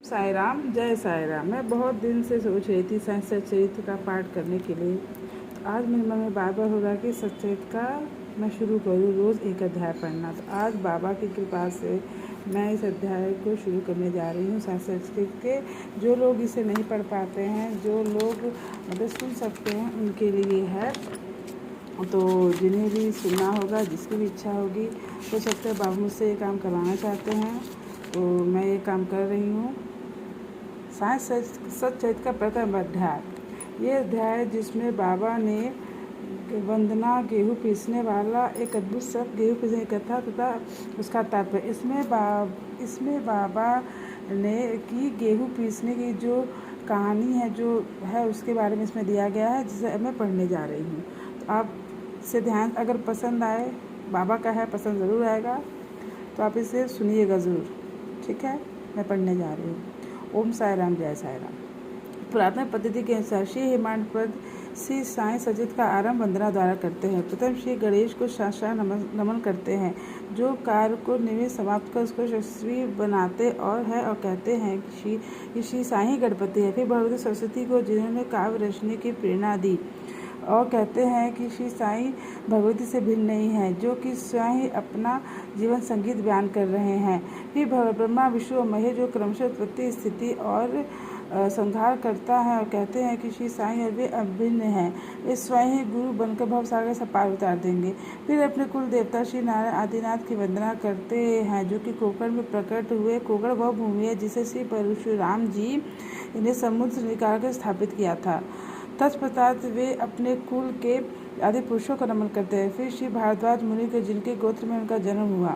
साई राम, जय साई राम। मैं बहुत दिन से सोच रही थी साई सच्चरित्र का पाठ करने के लिए। तो आज मेरे मन में बार बार होगा कि सच्चरित्र का मैं शुरू करूँ, रोज़ एक अध्याय पढ़ना। तो आज बाबा की कृपा से मैं इस अध्याय को शुरू करने जा रही हूँ। साई सच्चरित्र के जो लोग इसे नहीं पढ़ पाते हैं, जो लोग मतलब सुन सकते हैं, उनके लिए है। तो जिन्हें भी सुनना होगा, जिसकी भी इच्छा होगी, हो सकता है बाबा मुझसे ये काम करवाना चाहते हैं, तो मैं ये काम कर रही हूँ। साई सच्चरित्र का प्रथम अध्याय। ये अध्याय जिसमें बाबा ने वंदना गेहूँ पीसने वाला एक अद्भुत सब गेहूँ पीसने की कथा तथा उसका तात्पर्य। इसमें बाबा ने की गेहूँ पीसने की जो कहानी है, जो है, उसके बारे में इसमें दिया गया है, जिसे मैं पढ़ने जा रही हूँ। तो आप इसे ध्यान, अगर पसंद आए, बाबा का है, पसंद ज़रूर आएगा, तो आप इसे सुनिएगा ज़रूर। ठीक है, मैं पढ़ने जा रही हूँ। ओम साई राम, जय साई राम। पुरातन पद्धति के अनुसार श्री हिमांशपद श्री साई सचित का आरंभ वंदना द्वारा करते हैं। प्रथम श्री गणेश को साष्टांग नमन करते हैं, जो कार्य को निमित्त समाप्त कर उसको यशस्वी बनाते और कहते हैं कि श्री साई गणपति है। फिर भगवती सरस्वती को, जिन्होंने काव्य रचने की प्रेरणा दी, और कहते हैं कि श्री साईं भगवती से भिन्न नहीं है, जो कि स्वयं ही अपना जीवन संगीत बयान कर रहे हैं। फिर ब्रह्मा, विष्णु और महेश, जो क्रमशः उत्पत्ति, स्थिति और संहार करता है, और कहते हैं कि श्री साईं वे अभिन्न हैं, वे स्वयं ही गुरु बनकर भवसागर से पार उतार देंगे। फिर अपने कुल देवता श्री नारायण आदिनाथ की वंदना करते हैं, जो कि कोकण में प्रकट हुए। कोकण वह भूमि है जिसे श्री परशुराम जी ने समुद्र से निकाल कर स्थापित किया था। तत्पश्चात वे अपने कुल के आदि पुरुषों को नमन करते हैं। फिर श्री भारद्वाज मुनि को, जिनके गोत्र में उनका जन्म हुआ।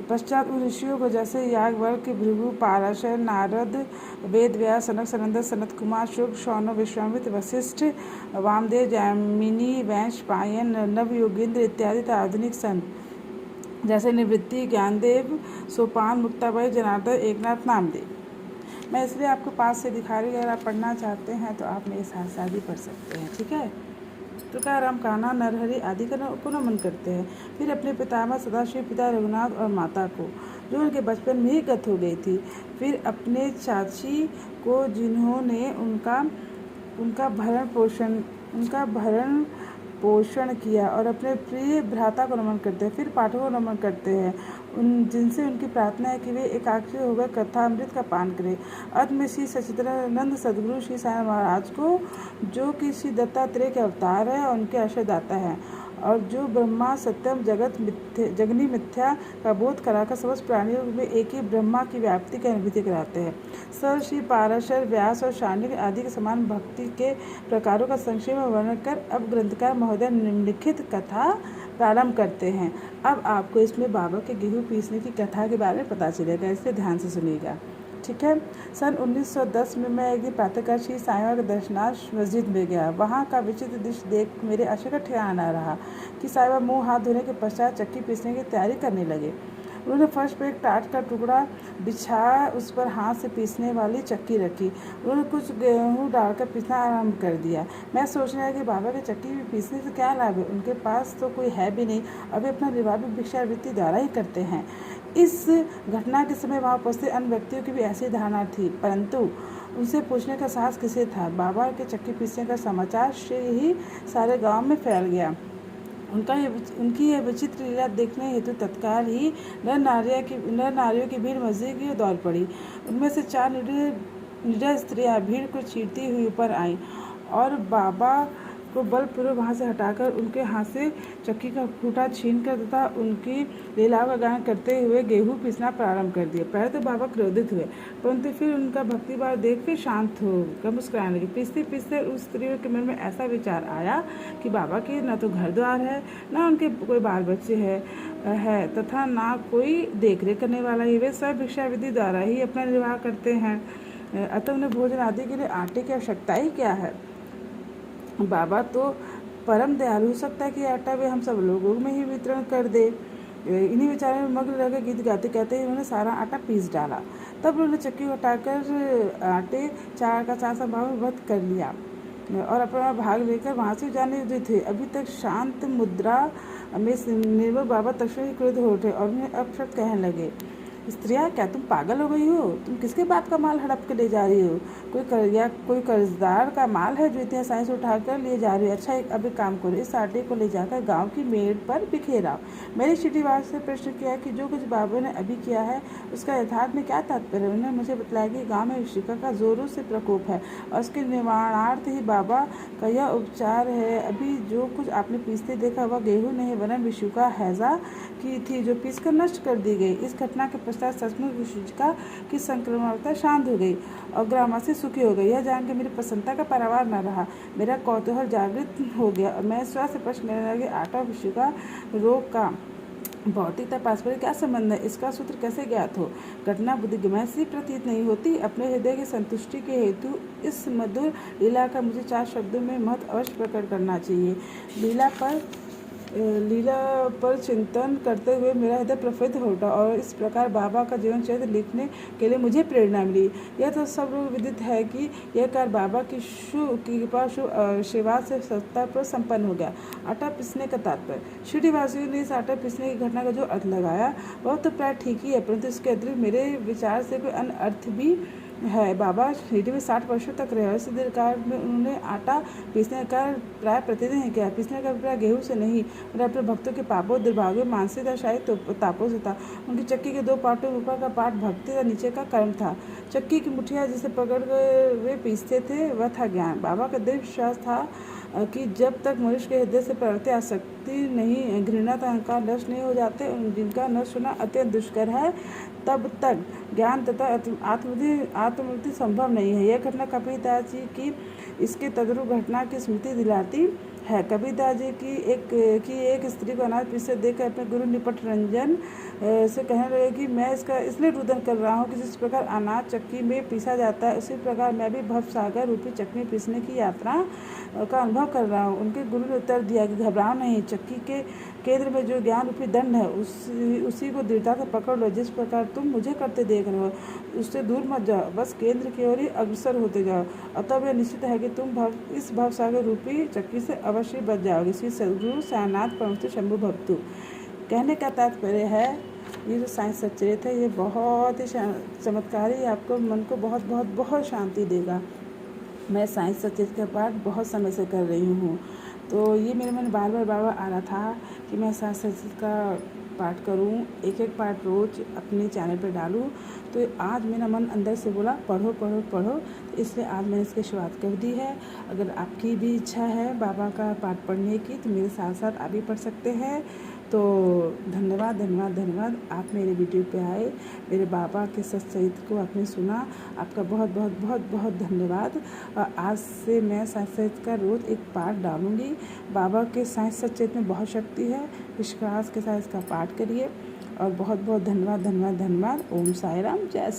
पश्चात उन ऋषियों को, जैसे याज्ञवल्क्य, भृगु, पाराशर, नारद, वेद व्यास, सनक सनंदन, सनत कुमार, शुक, शौनक, विश्वामित्र, वशिष्ठ, वामदेव, जैमिनी, वैश, पायन, नव योगेंद्र इत्यादि आधुनिक संत, जैसे निवृत्ति, ज्ञानदेव, सोपान, मुक्ताबाई, जनार्दन, एकनाथ, नामदेव। मैं इसलिए आपको पास से दिखा रही हूँ। अगर आप पढ़ना चाहते हैं तो आप मेरे साथ साथ भी पढ़ सकते हैं। ठीक है। तुकाराम, कान्हा, नरहरि आदि को नमन करते हैं। फिर अपने पितामह सदाशिव, पिता रघुनाथ और माता को, जो उनके बचपन में ही गत हो गई थी। फिर अपने चाची को, जिन्होंने उनका भरण पोषण किया, और अपने प्रिय भ्राता को नमन करते हैं। फिर पाठकों को नमन करते हैं, जिनसे उनकी प्रार्थना है कि वे एकाग्र होकर कथामृत का पान करें। अंत में श्री सच्चिदानंद सद्गुरु श्री साई महाराज को, जो कि श्री दत्तात्रेय के अवतार है और उनके आश्रयदाता हैं, और जो ब्रह्मा सत्यम जगनी मिथ्या का बोध कराकर समस्त प्राणियों में एक ही ब्रह्मा की व्याप्ति की अनुभूति कराते हैं। सर श्री पाराशर, व्यास और शांडिल्य आदि के समान भक्ति के प्रकारों का संक्षेप में वर्णन कर अब ग्रंथकार महोदय निम्नलिखित कथा प्रारंभ करते हैं। अब आपको इसमें बाबा के गेहूँ पीसने की कथा के बारे में पता चलेगा, इसलिए ध्यान से सुनिएगा। ठीक है। सन 1910 में मैं एक दिन प्रातःकाल श्री साईं के दर्शनार्थ मस्जिद में गया। वहाँ का विचित्र दृश्य देख मेरे आश्चर्य का ठिकाना न रहा कि साईं मुँह हाथ धोने के पश्चात चक्की पीसने की तैयारी करने लगे। उन्होंने फर्श पर एक टाट का टुकड़ा बिछा उस पर हाथ से पीसने वाली चक्की रखी। उन्होंने कुछ गेहूँ डालकर पीसना आरम्भ कर दिया। मैं सोचने लगा कि बाबा के चक्की में पीसने से क्या लाभ है, उनके पास तो कोई है भी नहीं, अभी अपना निर्वाह भी भिक्षावृत्ति द्वारा ही करते हैं। इस घटना के समय वहाँ उपस्थित अन्य व्यक्तियों की भी ऐसी धारणा थी, परंतु उनसे पूछने का साहस किसे था। बाबा के चक्की पीसने का समाचार ही सारे गांव में फैल गया। उनकी यह विचित्र लीला देखने हेतु तत्काल ही नर नारियों की भीड़ मस्जिद की ओर दौड़ पड़ी। उनमें से 4 निडर स्त्रियाँ भीड़ को चीरती हुई ऊपर आईं और बाबा को बलपूर्वक वहाँ से हटाकर उनके हाथ से चक्की का खूंटा छीनकर तथा उनकी लीलाओं का गान करते हुए गेहूँ पीसना प्रारंभ कर दिया। पहले तो बाबा क्रोधित हुए, परंतु फिर उनका भक्तिभाव देख फिर शांत होकर मुस्कुराने लगे। पीसते पीसते उस स्त्रियों के मन में ऐसा विचार आया कि बाबा के न तो घर द्वार है, न उनके कोई बाल बच्चे है तथा ना कोई देख रेख करने वाला ही, वे सब भिक्षावृत्ति द्वारा ही अपना निर्वाह करते हैं, अतः उन्हें भोजन आदि के लिए आटे की आवश्यकता ही क्या है। बाबा तो परम दयालु, हो सकता है कि आटा वे हम सब लोगों में ही वितरण कर दे। इन्हीं विचारों में मग्न रहकर गीत गाते कहते ही उन्होंने सारा आटा पीस डाला। तब उन्होंने चक्की हटाकर आटे 4 का 4 भाग में बंद कर लिया और अपना भाग लेकर वहाँ से जाने उचित थे। अभी तक शांत मुद्रा में निर्भर बाबा तक्षण ही क्रोध हो उठे और उन्हें अपशब्द कहने लगे। स्त्रियाँ, क्या तुम पागल हो गई हो? तुम किसके बाप का माल हड़प के ले जा रही हो? कोई कर्जदार का माल है जो इतनी आसानी से उठा कर ले जा रही हो? अच्छा, अब एक काम करो, इस आटे को ले जाकर गांव की मेड़ पर बिखेराओ। मैंने सिटीवाल से प्रश्न किया कि जो कुछ बाबू ने अभी किया है उसका यथार्थ में क्या तात्पर्य है। उन्होंने मुझे बताया कि गाँव में विशिका का जोरों से प्रकोप है और उसके निवारणार्थ ही बाबा का यह उपचार है। अभी जो कुछ आपने पीसते देखा वह गेहूँ नहीं वरन विशिका हैजा की थी जो पीसकर नष्ट कर दी गई। इस घटना के पश्चात सचमुच विशिका की संक्रमणता शांत हो गई और ग्रामवासी सुखी हो गए। यह जानकर मेरी प्रसन्नता का पारावार न रहा। मेरा कौतूहल जागृत हो गया और मैं स्वयं से प्रश्न करने लगी, आटा विशिका रोग का भौतिकता पारस्परिक क्या संबंध है? इसका सूत्र कैसे ज्ञात हो? घटना बुद्धिगम्य सी प्रतीत नहीं होती। अपने हृदय की संतुष्टि के हेतु इस मधुर लीला का मुझे 4 शब्दों में महत्व अवश्य प्रकट करना चाहिए। लीला पर चिंतन करते हुए मेरा हृदय प्रफुल्लित हो उठा और इस प्रकार बाबा का जीवन चरित्र लिखने के लिए मुझे प्रेरणा मिली। यह तो सब लोग विदित है कि यह कार्य बाबा की कृपा शुभ सेवा से सत्तापूर्वक संपन्न हो गया। आटा पीसने का तात्पर्य। शिटीवासियों ने इस आटा पीसने की घटना का जो अर्थ लगाया वह तो प्राय ठीक ही है, परंतु इसके अतिरिक्त मेरे विचार से कोई अन्य अर्थ भी है। बाबा शिरडी में 60 वर्षों तक रहे और इस दीर्घकाल में उन्होंने आटा पीसने का प्राय प्रतिदिन किया। पीसने का प्राय गेहूँ से नहीं और अपने भक्तों के पापों, दुर्भाग्यों, मानसिक या शारीरिक तापों से था। उनकी चक्की के 2 पार्टों में ऊपर का पार्ट भक्ति तथा नीचे का कर्म था। चक्की की मुठिया जिसे पकड़ कर वे पीसते थे वह था ज्ञान। बाबा का दृढ़ विश्वास था कि जब तक मनुष्य के हृदय से प्रवृत्ति आसक्ति नहीं, घृणा तथा अहंकार नष्ट नहीं हो जाते, जिनका नष्ट होना अत्यंत दुष्कर है, तब तक ज्ञान तथा आत्मवृद्धि संभव नहीं है। यह घटना कबीरदास जी की इसके तदरूप घटना की स्मृति दिलाती है। कबीरदास जी की एक स्त्री को अनाज पीसते देखकर अपने गुरु निपट रंजन से कहने लगे कि मैं इसका इसलिए रुदन कर रहा हूँ कि जिस प्रकार अनाज चक्की में पीसा जाता है उसी प्रकार मैं भी भव सागर रूपी चक्की पीसने की यात्रा का अनुभव कर रहा हूँ। उनके गुरु ने उत्तर दिया कि घबराओ नहीं, चक्की के केंद्र में जो ज्ञान रूपी दंड है उसी को दृढ़ता से पकड़ लो। जिस प्रकार तुम मुझे करते देख रहे हो उससे दूर मत जाओ, बस केंद्र की ओर ही अग्रसर होते जाओ। अतः यह निश्चित है कि तुम इस भवसागर रूपी चक्की से अवश्य बच जाओगे। श्री सद्गुरु साईनाथ परमहंस शंभु भक्तु। कहने का तात्पर्य है, ये जो साईं सच्चरित्र है ये बहुत ही चमत्कारी, आपको मन को बहुत बहुत बहुत शांति देगा। मैं साईं सच्चरित्र का पाठ बहुत समय से कर रही हूँ, तो ये मेरे मन बार बार आ रहा था कि मैं साईं सच्चरित्र का पाठ करूं, एक पाठ रोज अपने चैनल पर डालूं। तो आज मेरा मन अंदर से बोला पढ़ो पढ़ो पढ़ो, तो इसलिए आज मैंने इसकी शुरुआत कर दी है। अगर आपकी भी इच्छा है बाबा का पाठ पढ़ने की तो मेरे साथ साथ आप भी पढ़ सकते हैं। तो धन्यवाद धन्यवाद धन्यवाद, आप मेरे वीडियो पे आए, मेरे बाबा के सच्चरित्र को आपने सुना, आपका बहुत बहुत बहुत बहुत धन्यवाद। आज से मैं साईं सच्चरित्र का रोज़ एक पाठ डालूँगी। बाबा के साईं सच्चरित्र में बहुत शक्ति है, विश्वास के साथ इसका पाठ करिए और बहुत बहुत धन्यवाद धन्यवाद धन्यवाद। ओम साई राम, जय साईं।